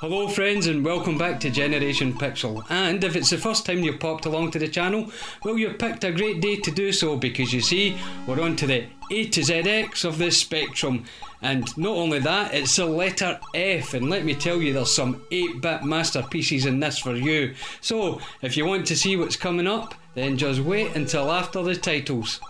Hello friends and welcome back to Generation Pixel, and if it's the first time you've popped along to the channel, well, you've picked a great day to do so, because you see, we're on to the A to ZX of this spectrum, and not only that, it's the letter F, and let me tell you, there's some 8-bit masterpieces in this for you. So if you want to see what's coming up, then just wait until after the titles.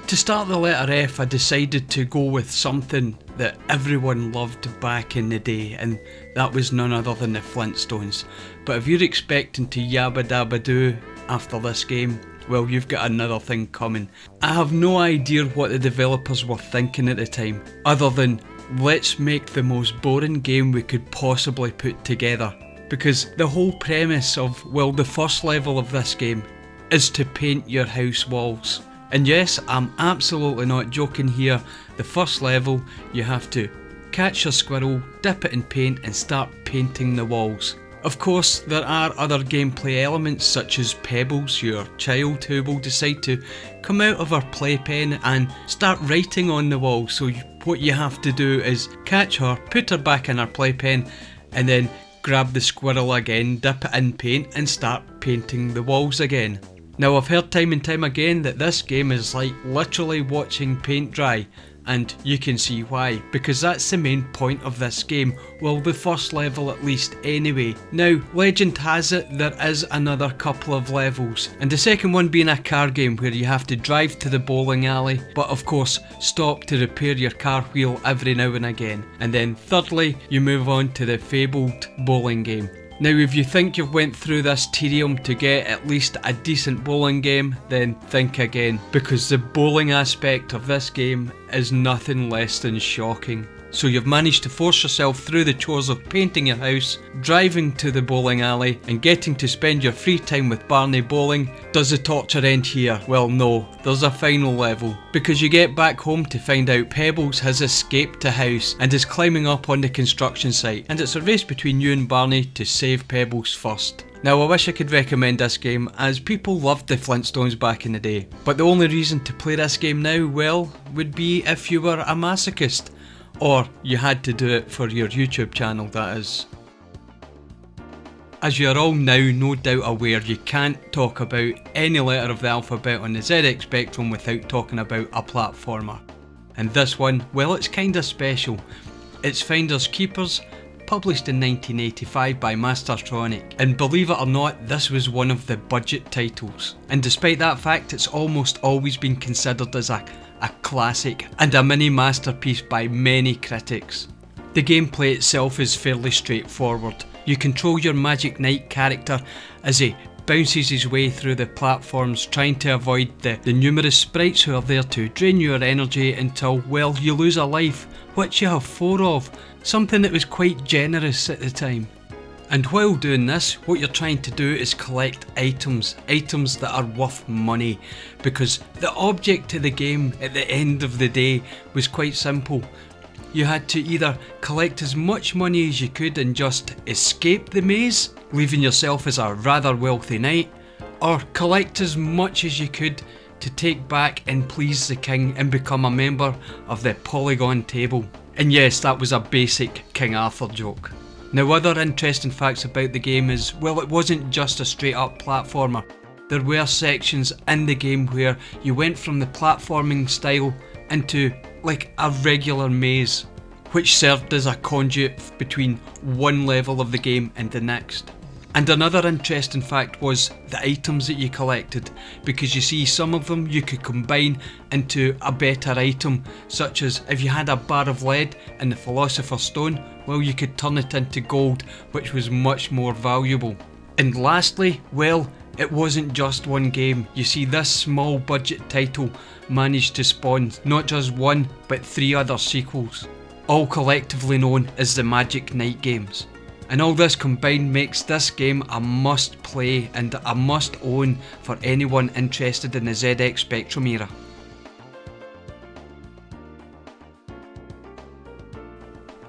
To start the letter F, I decided to go with something that everyone loved back in the day, and that was none other than the Flintstones. But if you're expecting to yabba dabba do after this game, well, you've got another thing coming. I have no idea what the developers were thinking at the time, other than let's make the most boring game we could possibly put together. Because the whole premise of, well, the first level of this game is to paint your house walls. And yes, I'm absolutely not joking here. The first level, you have to catch a squirrel, dip it in paint and start painting the walls. Of course, there are other gameplay elements such as Pebbles, your child who will decide to come out of her playpen and start writing on the wall. So what you have to do is catch her, put her back in her playpen, and then grab the squirrel again, dip it in paint and start painting the walls again. Now, I've heard time and time again that this game is like literally watching paint dry, and you can see why, because that's the main point of this game, well, the first level at least anyway. Now, legend has it there is another couple of levels, and the second one being a car game where you have to drive to the bowling alley, but of course stop to repair your car wheel every now and again. And then thirdly, you move on to the fabled bowling game. Now, if you think you've went through this tedium to get at least a decent bowling game, then think again, because the bowling aspect of this game is nothing less than shocking. So you've managed to force yourself through the chores of painting your house, driving to the bowling alley, and getting to spend your free time with Barney bowling. Does the torture end here? Well, no, there's a final level, because you get back home to find out Pebbles has escaped the house and is climbing up on the construction site, and it's a race between you and Barney to save Pebbles first. Now, I wish I could recommend this game, as people loved the Flintstones back in the day, but the only reason to play this game now, well, would be if you were a masochist. Or you had to do it for your YouTube channel, that is. As you're all now no doubt aware, you can't talk about any letter of the alphabet on the ZX Spectrum without talking about a platformer. And this one, well, it's kinda special. It's Finders Keepers, published in 1985 by Mastertronic, and believe it or not, this was one of the budget titles. And despite that fact, it's almost always been considered as a classic and a mini masterpiece by many critics. The gameplay itself is fairly straightforward. You control your Magic Knight character as he bounces his way through the platforms, trying to avoid the numerous sprites who are there to drain your energy until, well, you lose a life, which you have 4 of, something that was quite generous at the time. And while doing this, what you're trying to do is collect items that are worth money, because the object of the game at the end of the day was quite simple. You had to either collect as much money as you could and just escape the maze, leaving yourself as a rather wealthy knight, or collect as much as you could to take back and please the king and become a member of the Polygon table. And yes, that was a basic King Arthur joke. Now, other interesting facts about the game is, well, it wasn't just a straight up platformer. There were sections in the game where you went from the platforming style into like a regular maze, which served as a conduit between one level of the game and the next. And another interesting fact was the items that you collected, because you see, some of them you could combine into a better item, such as if you had a bar of lead and the Philosopher's Stone, well, you could turn it into gold, which was much more valuable. And lastly, well, it wasn't just one game. You see, this small budget title managed to spawn not just 1 but 3 other sequels, all collectively known as the Magic Knight games. And all this combined makes this game a must play and a must own for anyone interested in the ZX Spectrum era.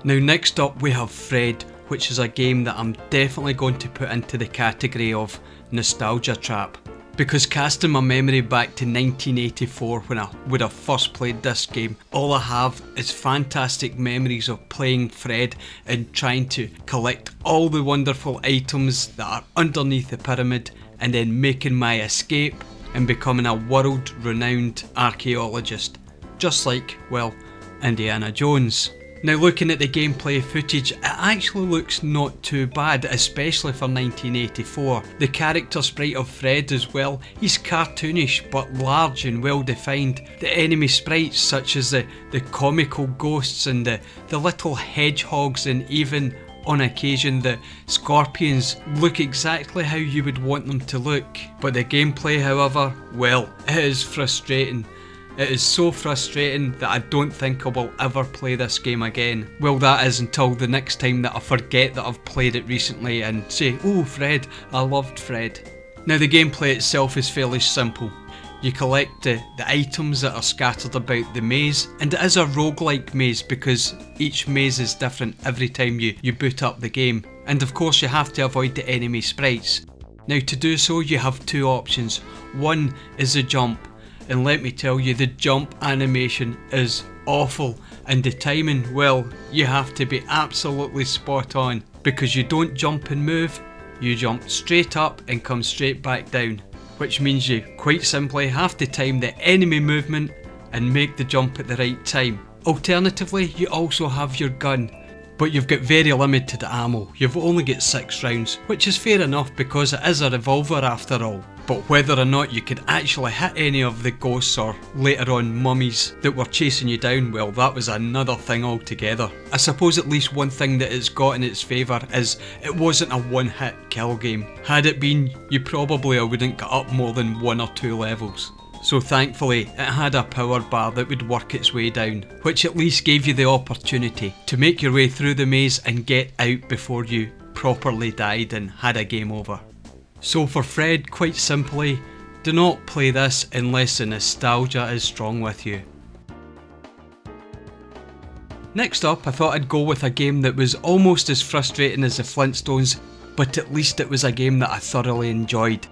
Now, next up we have Fred, which is a game that I'm definitely going to put into the category of nostalgia trap. Because casting my memory back to 1984 when I would have first played this game, all I have is fantastic memories of playing Fred and trying to collect all the wonderful items that are underneath the pyramid and then making my escape and becoming a world-renowned archaeologist. Just like, well, Indiana Jones. Now looking at the gameplay footage, it actually looks not too bad, especially for 1984. The character sprite of Fred as well, he's cartoonish but large and well defined. The enemy sprites such as the comical ghosts and the little hedgehogs and even on occasion the scorpions look exactly how you would want them to look. But the gameplay, however, well, it is frustrating. It is so frustrating that I don't think I will ever play this game again. Well, that is until the next time that I forget that I've played it recently and say, oh Fred, I loved Fred. Now the gameplay itself is fairly simple. You collect the items that are scattered about the maze, and it is a roguelike maze because each maze is different every time you boot up the game. And of course you have to avoid the enemy sprites. Now to do so you have two options. One is the jump. And let me tell you, the jump animation is awful, and the timing, well, you have to be absolutely spot on, because you don't jump and move, you jump straight up and come straight back down, which means you quite simply have to time the enemy movement and make the jump at the right time. Alternatively, you also have your gun, but you've got very limited ammo. You've only got 6 rounds, which is fair enough because it is a revolver after all. But whether or not you could actually hit any of the ghosts or later on mummies that were chasing you down, well, that was another thing altogether. I suppose at least one thing that it's got in its favour is it wasn't a one-hit kill game. Had it been, you probably wouldn't get up more than 1 or 2 levels. So thankfully it had a power bar that would work its way down, which at least gave you the opportunity to make your way through the maze and get out before you properly died and had a game over. So for Fred, quite simply, do not play this unless the nostalgia is strong with you. Next up, I thought I'd go with a game that was almost as frustrating as the Flintstones, but at least it was a game that I thoroughly enjoyed.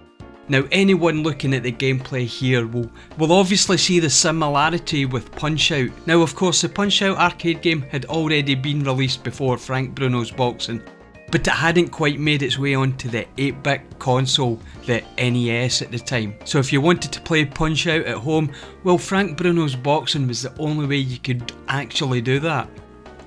Now anyone looking at the gameplay here will obviously see the similarity with Punch-Out. Now of course the Punch-Out arcade game had already been released before Frank Bruno's Boxing, but it hadn't quite made its way onto the 8-bit console, the NES at the time. So if you wanted to play Punch-Out at home, well, Frank Bruno's Boxing was the only way you could actually do that.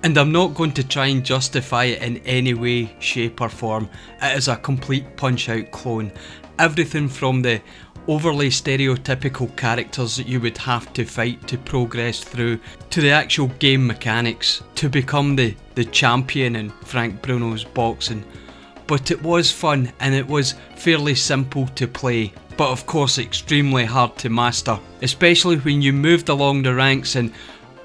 And I'm not going to try and justify it in any way, shape or form. It is a complete Punch-Out clone. Everything from the overly stereotypical characters that you would have to fight to progress through, to the actual game mechanics, to become the champion in Frank Bruno's Boxing. But it was fun and it was fairly simple to play, but of course extremely hard to master, especially when you moved along the ranks and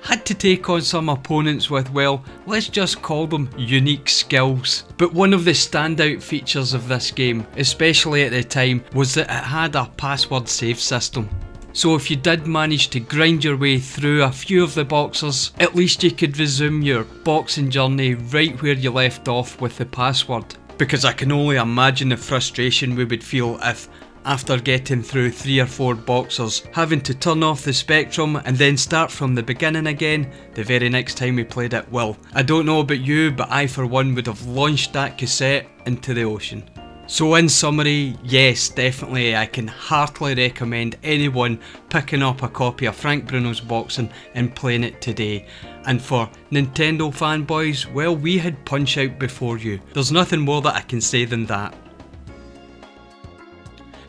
had to take on some opponents with, well, let's just call them unique skills. But one of the standout features of this game, especially at the time, was that it had a password save system. So if you did manage to grind your way through a few of the boxers, at least you could resume your boxing journey right where you left off with the password. Because I can only imagine the frustration we would feel if, after getting through 3 or 4 boxers, having to turn off the Spectrum and then start from the beginning again the very next time we played it. Well, I don't know about you, but I for one would have launched that cassette into the ocean. So in summary, yes, definitely I can heartily recommend anyone picking up a copy of Frank Bruno's Boxing and playing it today. And for Nintendo fanboys, well, we had Punch-Out before you. There's nothing more that I can say than that.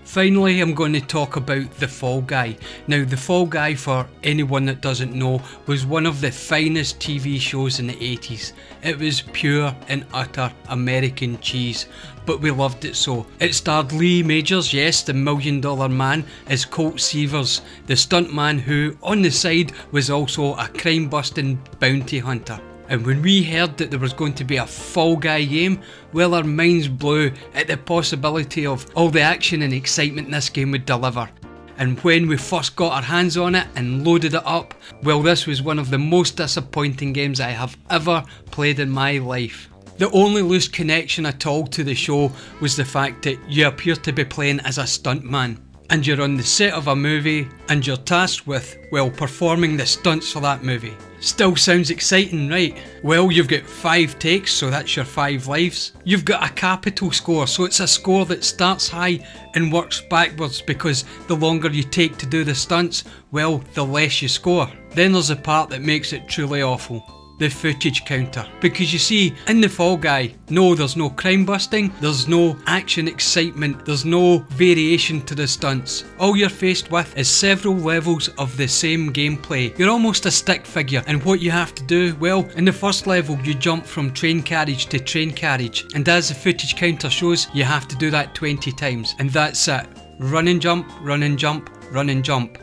Finally, I'm going to talk about The Fall Guy. Now, The Fall Guy, for anyone that doesn't know, was one of the finest TV shows in the 80s. It was pure and utter American cheese, but we loved it so. It starred Lee Majors, yes, the $1 Million Man, as Colt Seavers, the stuntman who, on the side, was also a crime-busting bounty hunter. And when we heard that there was going to be a Fall Guy game, well, our minds blew at the possibility of all the action and excitement this game would deliver. And when we first got our hands on it and loaded it up, well, this was one of the most disappointing games I have ever played in my life. The only loose connection at all to the show was the fact that you appear to be playing as a stuntman, and you're on the set of a movie and you're tasked with, well, performing the stunts for that movie. Still sounds exciting, right? Well, you've got 5 takes, so that's your 5 lives. You've got a capital score, so it's a score that starts high and works backwards, because the longer you take to do the stunts, well, the less you score. Then there's the part that makes it truly awful. The footage counter. Because you see, in the Fall Guy, no, there's no crime busting, there's no action excitement, there's no variation to the stunts. All you're faced with is several levels of the same gameplay. You're almost a stick figure, and what you have to do, well, in the first level you jump from train carriage to train carriage, and as the footage counter shows, you have to do that 20 times, and that's it. Run and jump, run and jump, run and jump.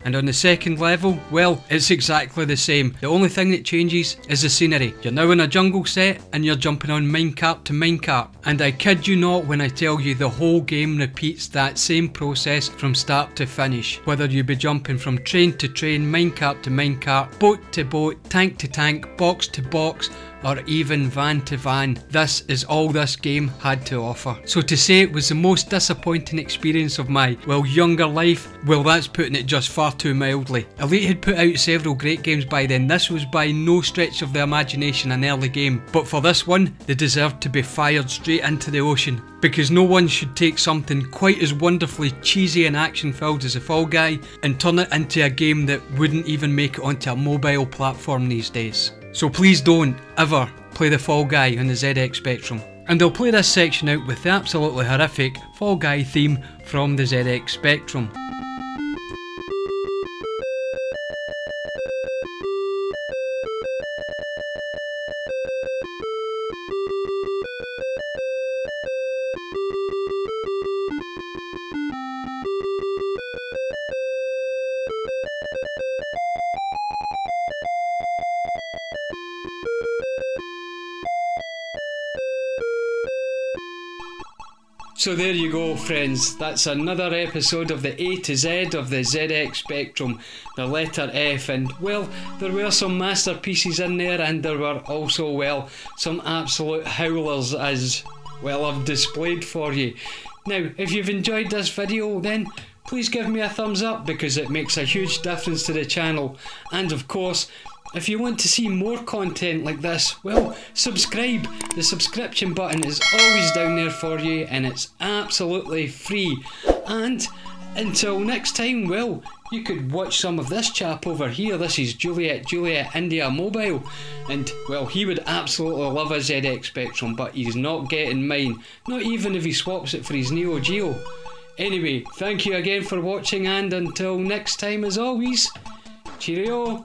And on the second level, well, it's exactly the same. The only thing that changes is the scenery. You're now in a jungle set and you're jumping on minecart to minecart. And I kid you not when I tell you the whole game repeats that same process from start to finish. Whether you be jumping from train to train, minecart to minecart, boat to boat, tank to tank, box to box, or even van to van. This is all this game had to offer. So to say it was the most disappointing experience of my, well, younger life, well, that's putting it just far too mildly. Elite had put out several great games by then. This was by no stretch of the imagination an early game, but for this one, they deserved to be fired straight into the ocean, because no one should take something quite as wonderfully cheesy and action filled as the Fall Guy and turn it into a game that wouldn't even make it onto a mobile platform these days. So please don't ever play the Fall Guy on the ZX Spectrum. And I'll play this section out with the absolutely horrific Fall Guy theme from the ZX Spectrum. So there you go, friends, that's another episode of the A to Z of the ZX Spectrum, the letter F, and well, there were some masterpieces in there, and there were also, well, some absolute howlers as, well, I've displayed for you. Now, if you've enjoyed this video, then please give me a thumbs up, because it makes a huge difference to the channel, and of course, if you want to see more content like this, well, subscribe. The subscription button is always down there for you, and it's absolutely free. And until next time, well, you could watch some of this chap over here. This is Juliet India Mobile, and well, he would absolutely love a ZX Spectrum, but he's not getting mine, not even if he swaps it for his Neo Geo. Anyway, thank you again for watching, and until next time, as always, cheerio.